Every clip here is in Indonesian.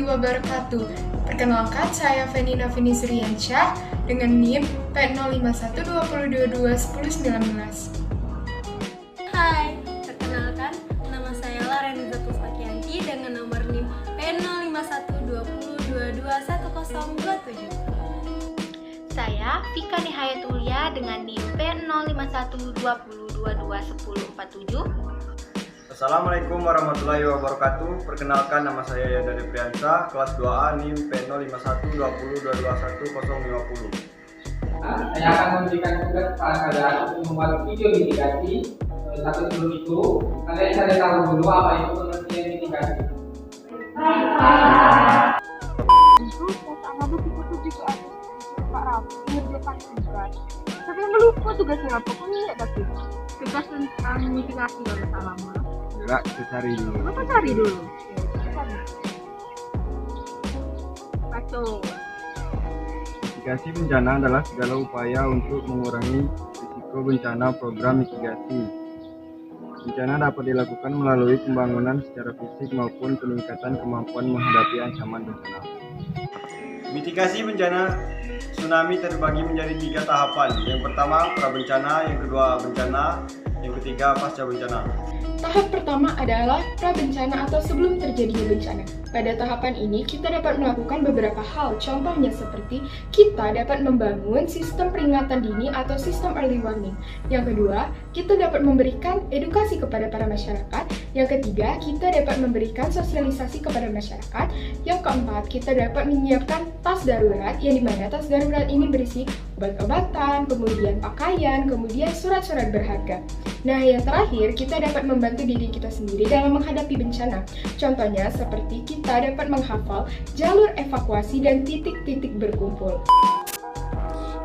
wabarakatuh. Perkenalkan, saya Feni Nafini Suryansyah dengan NIM P05120221019. Hai, perkenalkan, nama saya Lareniza Puspakianti dengan nomor NIM P05120221027. Saya Vika Nihayatulia dengan NIM P05120221047. Assalamualaikum warahmatullahi wabarakatuh. Perkenalkan, nama saya Yanda Depriansa, kelas 2A NIM P05120221050. Saya akan memberikan tugas kepada kalian untuk membuat video mitigasi. Tapi sebelum itu, kalian cari tahu dulu apa itu pengertian mitigasi. Itu saat anak kita tuh juga ada Pak Rafi mengerjakan tugas. Tapi yang lupa tugasnya apa? Kok ini tapi tugas tentang mitigasi kalau salah mah. Enggak, kita cari dulu. Apa cari dulu? Baca. Mitigasi bencana adalah segala upaya untuk mengurangi risiko bencana. Program mitigasi bencana dapat dilakukan melalui pembangunan secara fisik maupun peningkatan kemampuan menghadapi ancaman bencana. Mitigasi bencana tsunami terbagi menjadi 3 tahapan. Yang pertama prabencana, yang kedua bencana, yang ketiga pasca bencana. Tahap pertama adalah prabencana atau sebelum terjadinya bencana. Pada tahapan ini, kita dapat melakukan beberapa hal. Contohnya seperti kita dapat membangun sistem peringatan dini atau sistem early warning. Yang kedua, kita dapat memberikan edukasi kepada para masyarakat. Yang ketiga, kita dapat memberikan sosialisasi kepada masyarakat. Yang keempat, kita dapat menyiapkan tas darurat, yang dimana tas darurat ini berisi obat-obatan, kemudian pakaian, kemudian surat-surat berharga. Nah, yang terakhir, kita dapat membantu diri kita sendiri dalam menghadapi bencana. Contohnya seperti kita dapat menghafal jalur evakuasi dan titik-titik berkumpul.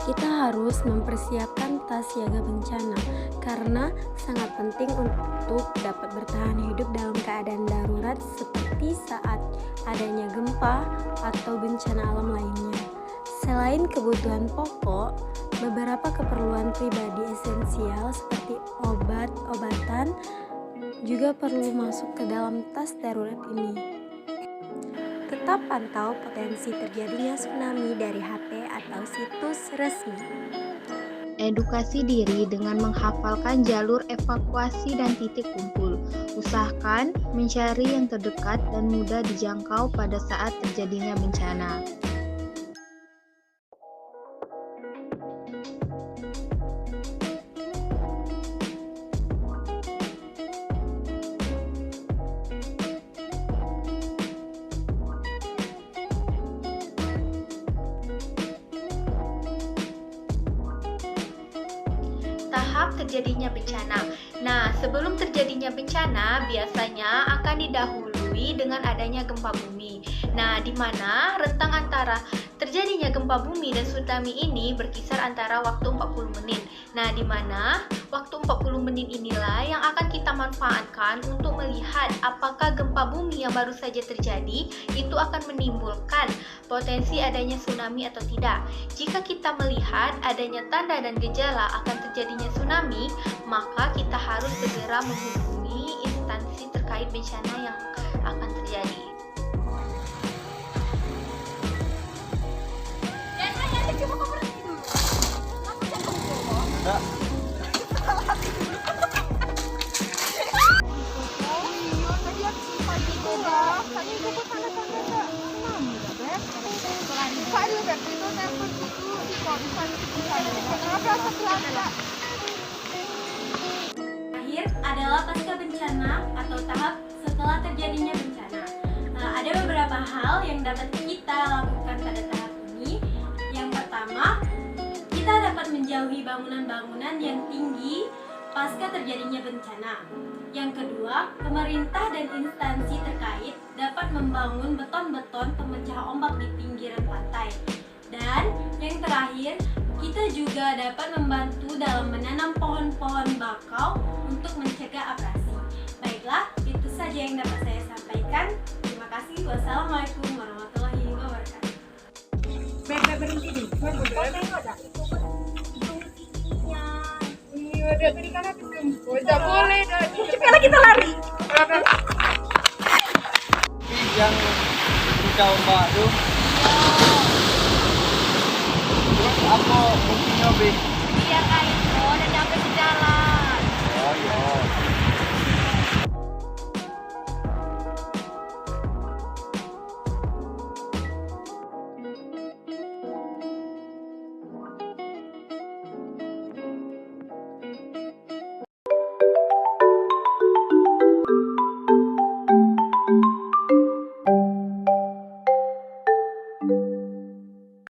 Kita harus mempersiapkan tas siaga bencana karena sangat penting untuk dapat bertahan hidup dalam keadaan darurat seperti saat adanya gempa atau bencana alam lainnya. Selain kebutuhan pokok, beberapa keperluan pribadi esensial seperti obat-obatan juga perlu masuk ke dalam tas darurat ini. Tetap pantau potensi terjadinya tsunami dari HP atau situs resmi. Edukasi diri dengan menghafalkan jalur evakuasi dan titik kumpul. Usahakan mencari yang terdekat dan mudah dijangkau pada saat terjadinya bencana. Tahap terjadinya bencana. Nah, sebelum terjadinya bencana biasanya akan didahului dengan adanya gempa bumi. Nah, di mana rentang antara terjadinya gempa bumi dan tsunami ini berkisar antara waktu 40 menit. Nah, di mana waktu 40 menit inilah yang akan kita manfaatkan untuk melihat apakah gempa bumi yang baru saja terjadi itu akan menimbulkan potensi adanya tsunami atau tidak. Jika kita melihat adanya tanda dan gejala akan terjadinya tsunami, maka kita harus segera menghubungi instansi terkait bencana yang akan terjadi. Terakhir adalah pasca bencana atau tahap setelah terjadinya bencana. Ada beberapa hal yang dapat kita lakukan pada tahap ini. Yang pertama, kita dapat menjauhi bangunan-bangunan yang tinggi pasca terjadinya bencana. Yang kedua, pemerintah dan instansi terkait dapat membangun beton-beton pemecah ombak di pinggiran pantai. Dan yang terakhir, kita juga dapat membantu dalam menanam pohon-pohon bakau untuk mencegah abrasi. Baiklah, itu saja yang dapat saya sampaikan. Terima kasih. Wassalamualaikum warahmatullahi wabarakatuh. Berhenti nih. Tengok dah. Ada tadi kan aku jemput. Tak boleh dah. Cepatlah kita lari. Yang cuaca ombak tuh. Terus apa fungsinya, Bi? Biar air nanti sampai ke jalan. Oh iya.